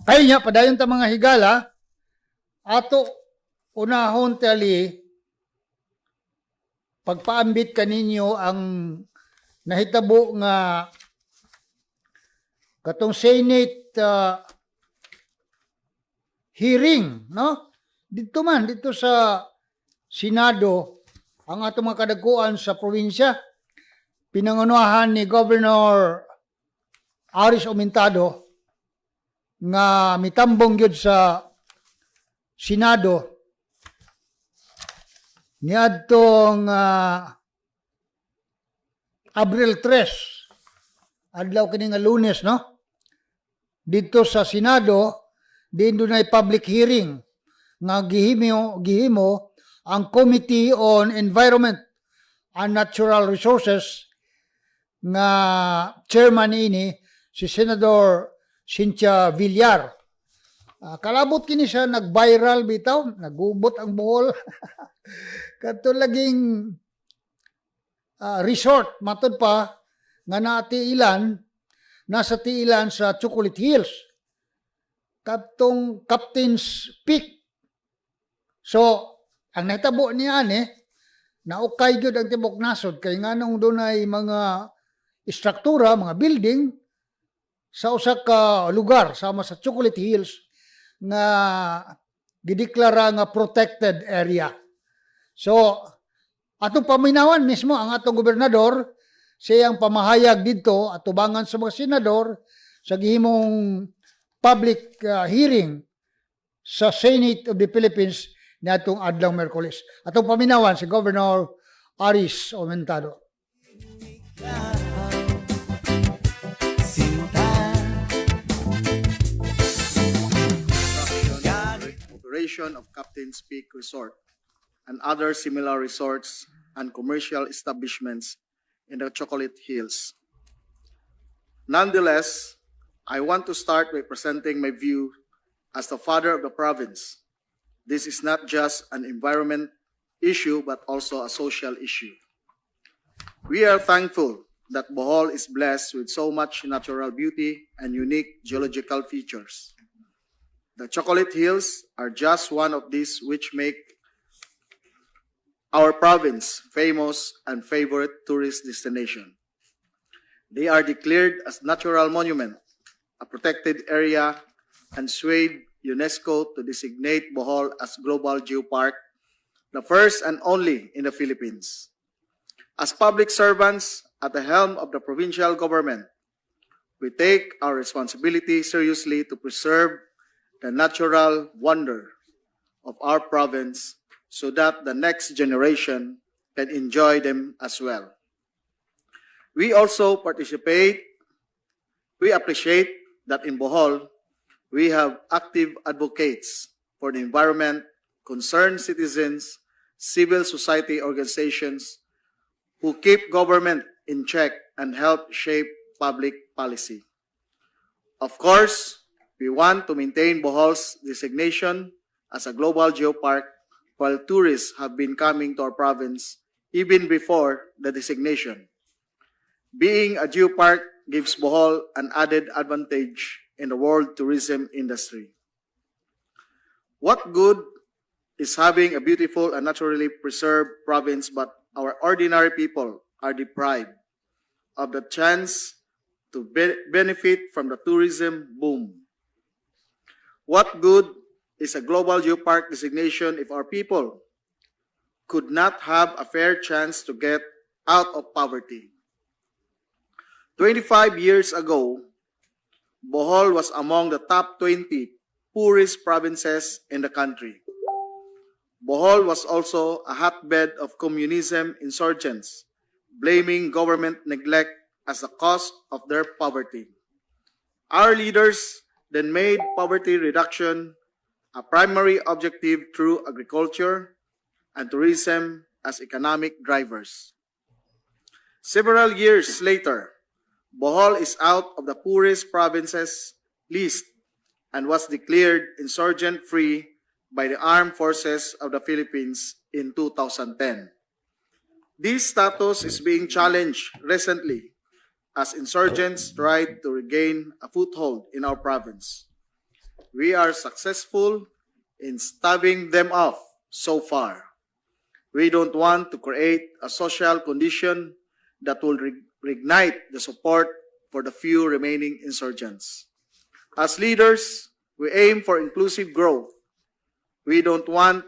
Ay nya padayon ta mga higala ato unahon tali pagpaambit kaninyo ang nahitabo nga katong Senate hearing, no? Dito sa Senado ang atong mga kadagkuan sa probinsya pinangunahan ni Governor Aris Aumentado nga mitambong gyud sa Senado niadtong Abril 3 adlaw kini nga Lunes, no? Dito sa Senado din dunay public hearing nga gihimo ang Committee on Environment and Natural Resources nga chairman ini si Senador Cynthia Villar. Kalabot kini siya nag-viral bitaw, nagubot ang Bohol. Kato laging resort matod pa nga nasa tiilan sa Chocolate Hills. Katong Captain's Peak. So, ang natabo niya naukay gyud ang tibok nasod kay nganong dunay mga istruktura, mga building sa usa ka lugar sama sa Chocolate Hills nga gideklara nga protected area. So, atong paminawan mismo ang atong gobernador siyang pamahayag dito at tubangan sa mga senador sa gihimong public hearing sa Senate of the Philippines niadtong adlaw Miyerkules. Atong paminawan si Governor Aris Aumentado. Operation of Captain's Peak Resort and other similar resorts and commercial establishments in the Chocolate Hills. Nonetheless, I want to start by presenting my view as the father of the province. This is not just an environment issue, but also a social issue. We are thankful that Bohol is blessed with so much natural beauty and unique geological features. The Chocolate Hills are just one of these which make our province famous and favorite tourist destination. They are declared as natural monument, a protected area, and swayed UNESCO to designate Bohol as Global Geopark, the first and only in the Philippines. As public servants at the helm of the provincial government, we take our responsibility seriously to preserve the natural wonder of our province so that the next generation can enjoy them as well. We appreciate that in Bohol, we have active advocates for the environment, concerned citizens, civil society organizations who keep government in check and help shape public policy. Of course, we want to maintain Bohol's designation as a global geopark while tourists have been coming to our province even before the designation. Being a geopark gives Bohol an added advantage in the world tourism industry. What good is having a beautiful and naturally preserved province but our ordinary people are deprived of the chance to benefit from the tourism boom? What good is a global geopark designation if our people could not have a fair chance to get out of poverty? 25 years ago, Bohol was among the top 20 poorest provinces in the country. Bohol was also a hotbed of communism insurgents, blaming government neglect as the cause of their poverty. Our leaders then made poverty reduction a primary objective through agriculture and tourism as economic drivers. Several years later, Bohol is out of the poorest provinces list and was declared insurgent-free by the Armed Forces of the Philippines in 2010. This status is being challenged recently as insurgents tried to regain a foothold in our province. we are successful in staving them off so far. We don't want to create a social condition that will reignite the support for the few remaining insurgents. As leaders, we aim for inclusive growth. We don't want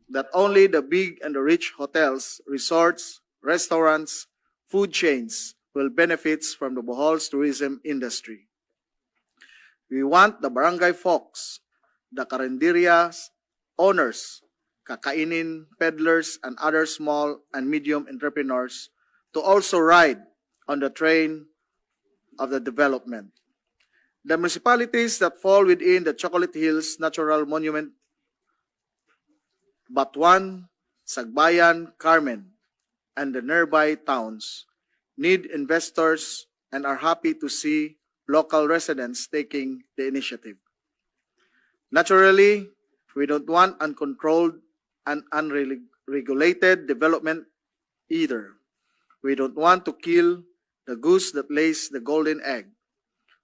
that only the big and the rich hotels, resorts, restaurants, food chains will benefit from the Bohol's tourism industry. We want the barangay folks, the carinderias owners, kakainin peddlers, and other small and medium entrepreneurs to also ride on the train of the development. The municipalities that fall within the Chocolate Hills Natural Monument, Batuan, Sagbayan, Carmen, and the nearby towns need investors and are happy to see local residents taking the initiative. Naturally, we don't want uncontrolled and unregulated development either. We don't want to kill the goose that lays the golden egg.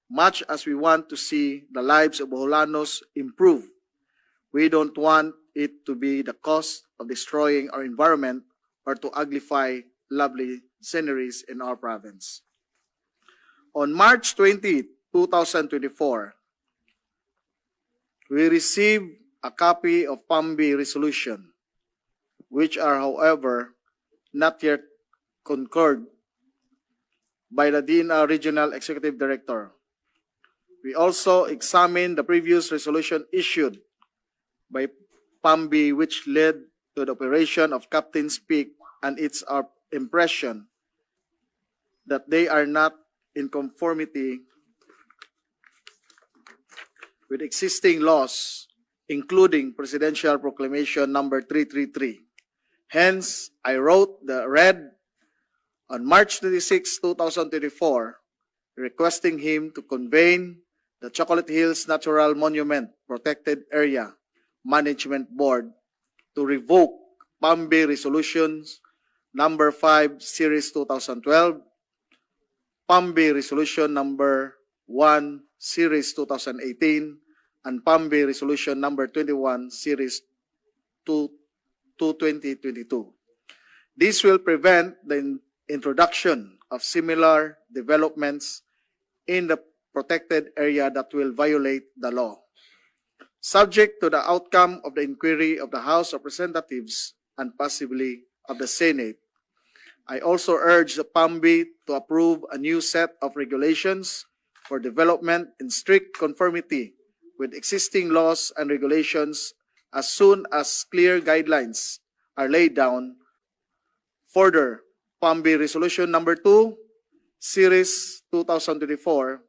Much as we want to see the lives of Boholanos improve, we don't want it to be the cost of destroying our environment or to uglify lovely sceneries in our province. On March 20, 2024, we received a copy of PAMBI resolution, which are, however, not yet concurred by the DNR Regional Executive Director. We also examined the previous resolution issued by PAMBI, which led to the operation of Captain's Peak, and it's our impression that they are not in conformity with existing laws, including Presidential Proclamation number 333. Hence, I wrote the red on March 26, 2024, requesting him to convene the Chocolate Hills Natural Monument Protected Area Management Board to revoke PAMBI Resolutions number 5, Series 2012, PAMBI Resolution number 1, Series 2018, and PAMBI Resolution number 21, Series 2022. This will prevent the introduction of similar developments in the protected area that will violate the law. Subject to the outcome of the inquiry of the House of Representatives and possibly of the Senate, I also urge the PAMBI to approve a new set of regulations for development in strict conformity with existing laws and regulations as soon as clear guidelines are laid down. Further, PAMBI Resolution number 2, Series 2024,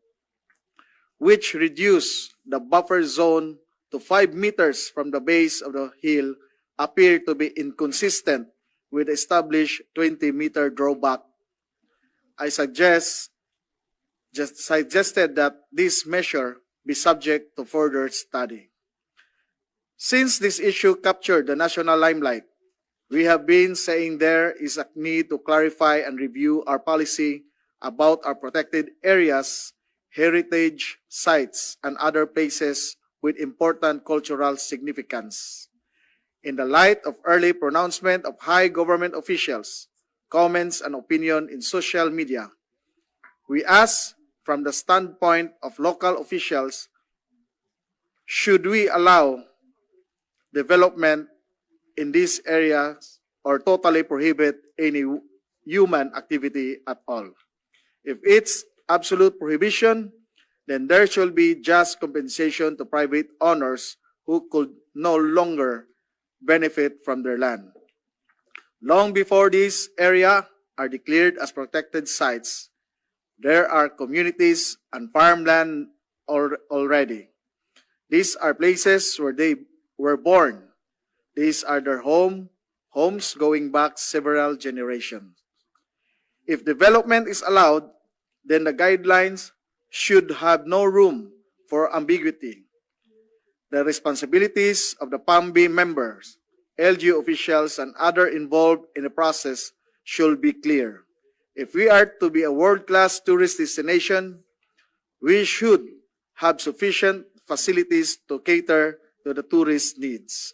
which reduced the buffer zone to 5 meters from the base of the hill, appear to be inconsistent with established 20-meter drawback. I suggested that this measure be subject to further study. Since this issue captured the national limelight, we have been saying there is a need to clarify and review our policy about our protected areas, heritage sites, and other places with important cultural significance. In the light of early pronouncement of high government officials, comments, and opinion in social media, we ask from the standpoint of local officials, should we allow development in these areas or totally prohibit any human activity at all? If it's absolute prohibition, then there should be just compensation to private owners who could no longer benefit from their land. Long before this area are declared as protected sites, there are communities and farmland already. These are places where they were born. These are their homes going back several generations. If development is allowed, then the guidelines should have no room for ambiguity. The responsibilities of the PAMBI members, LGU officials, and other involved in the process should be clear. If we are to be a world-class tourist destination, we should have sufficient facilities to cater to the tourist needs.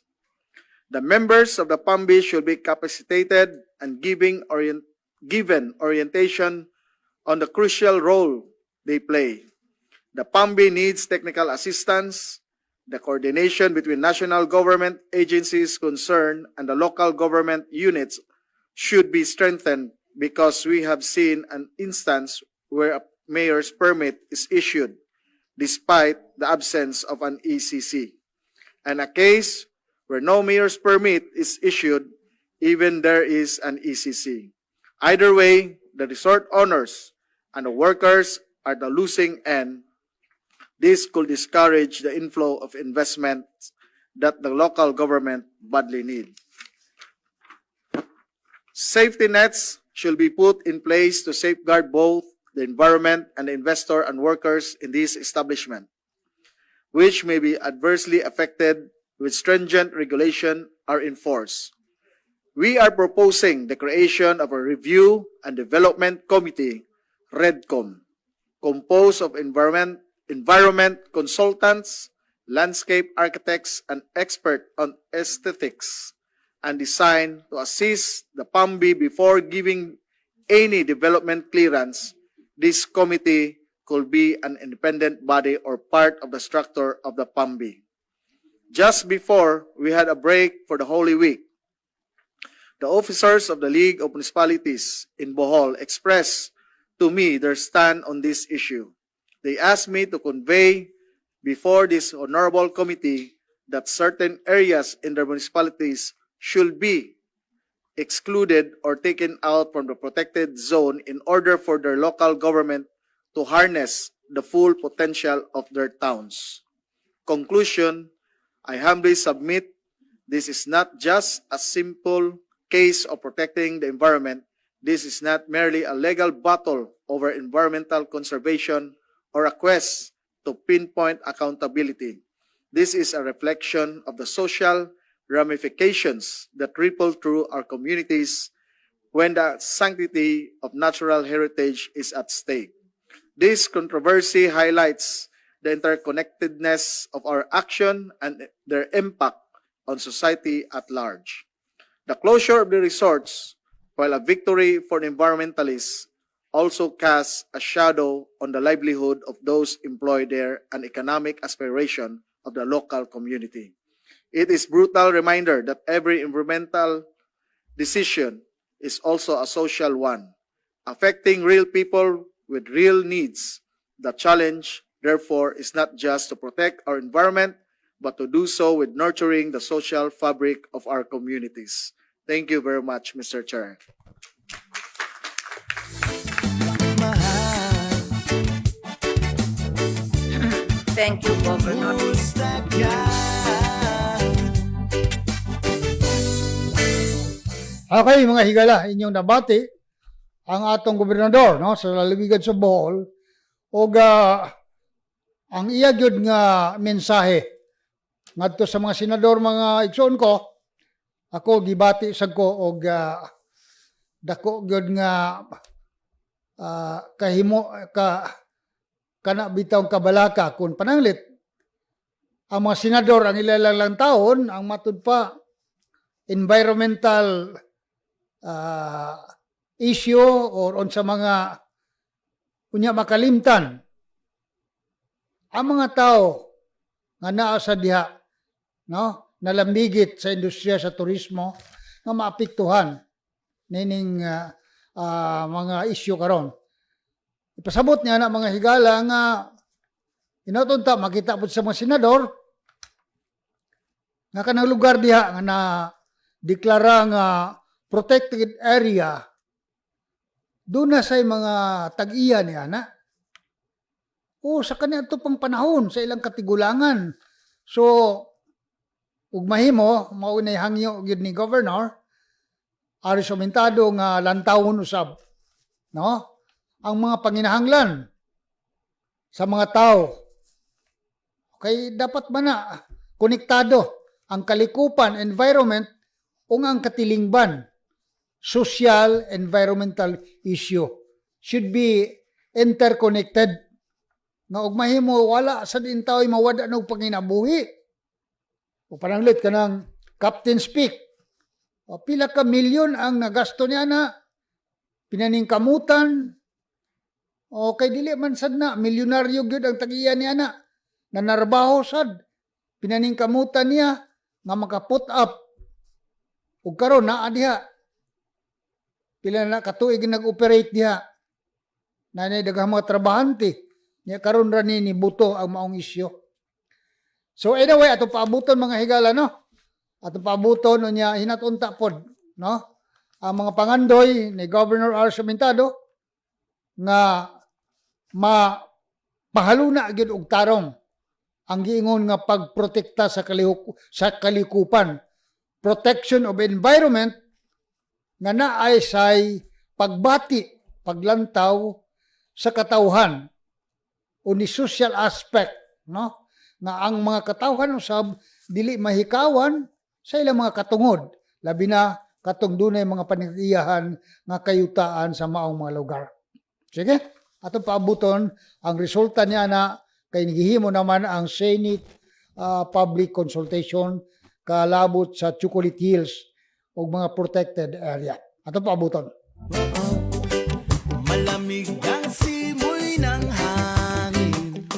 The members of the PAMBI should be capacitated and given orientation on the crucial role they play. The PAMBI needs technical assistance. The coordination between national government agencies concerned and the local government units should be strengthened because we have seen an instance where a mayor's permit is issued despite the absence of an ECC, and a case where no mayor's permit is issued even there is an ECC. Either way, the resort owners and the workers are the losing end. This could discourage the inflow of investment that the local government badly need. Safety nets should be put in place to safeguard both the environment and the investor and workers in this establishment, which may be adversely affected with stringent regulation are enforced. We are proposing the creation of a Review and Development Committee, REDCOM, composed of environment consultants, landscape architects, and experts on aesthetics and design to assist the PAMBI before giving any development clearance. This committee could be an independent body or part of the structure of the PAMBI. Just before we had a break for the Holy Week, the officers of the League of Municipalities in Bohol expressed to me their stand on this issue. They asked me to convey before this honorable committee that certain areas in their municipalities should be excluded or taken out from the protected zone in order for their local government to harness the full potential of their towns. Conclusion, I humbly submit this is not just a simple case of protecting the environment. This is not merely a legal battle over environmental conservation or a quest to pinpoint accountability. This is a reflection of the social ramifications that ripple through our communities when the sanctity of natural heritage is at stake. This controversy highlights the interconnectedness of our action and their impact on society at large. The closure of the resorts, while a victory for the environmentalists, also casts a shadow on the livelihood of those employed there and economic aspiration of the local community. It is a brutal reminder that every environmental decision is also a social one, affecting real people with real needs. The challenge, therefore, is not just to protect our environment, but to do so with nurturing the social fabric of our communities. Thank you very much, Mr. Chair. Thank you, Governor. Okay, mga higala, inyong nabati ang atong gobernador no sa lalawigan sa Bohol og ang iya gyud nga mensahe ngadto sa mga senador, mga igsoon ko. Ako gibati sad ko og dako gyud nga kana bitaw kabalaka kun pananglit ang mga senador ang ilalang taon ang matud pa environmental issue or on sa mga unya makalimtan ang mga tao nga naa sa diha no nalambigit sa industriya sa turismo nga maapektuhan nining mga issue karon. Ipasabot niya na mga higala nga inatunta makita po sa mga senador nga kanang lugar diha nga na deklara nga protected area doon na say mga tag-iya niya na o sa kanya ito pang panahon sa ilang katigulangan. So ug mahimo maunay hangyo gyud ni Governor Aris Aumentado nga lantawon usab no ang mga panginahanglan sa mga tao. Okay, dapat ba na konektado ang kalikupan, environment o ang katilingban, social, environmental issue should be interconnected. nga og mahimo wala sa din tao'y mawada og panginabuhi. O pananglit kanang Captain's Peak. O pila ka milyon ang nagasto niya na pinaningkamutan. O kay dili man sad na milyonaryo gyud ang tagiya niya na nanarbaho sad. Pinaningkamutan niya nga maka-put up. Ug karon naa diha. Pila na katuig nag-operate diha. Nanay daghang mga trabahante. Nya karon ra ni buto ang maong isyu. So anyway, ato paabuton mga higala no. Ato paabuton unya hinatunta pod no. Ang mga pangandoy ni Governor Aris Aumentado nga mapahaluna gyud og tarong ang giingon nga pagprotekta sa kalikupan, protection of environment nga naay say pagbati, paglantaw sa katawhan o ni social aspect, no? Nga ang mga katawhan usab dili mahikawan sa ilang mga katungod, labi na katong dunay mga panigiyahan nga kayutaan sa maong mga lugar. Sige, atong paabuton ang resulta niya na kay nagihimo naman ang Senate public consultation kalabot sa Chocolate Hills o mga protected area. Atong paabuton. Malamig ang simoy ng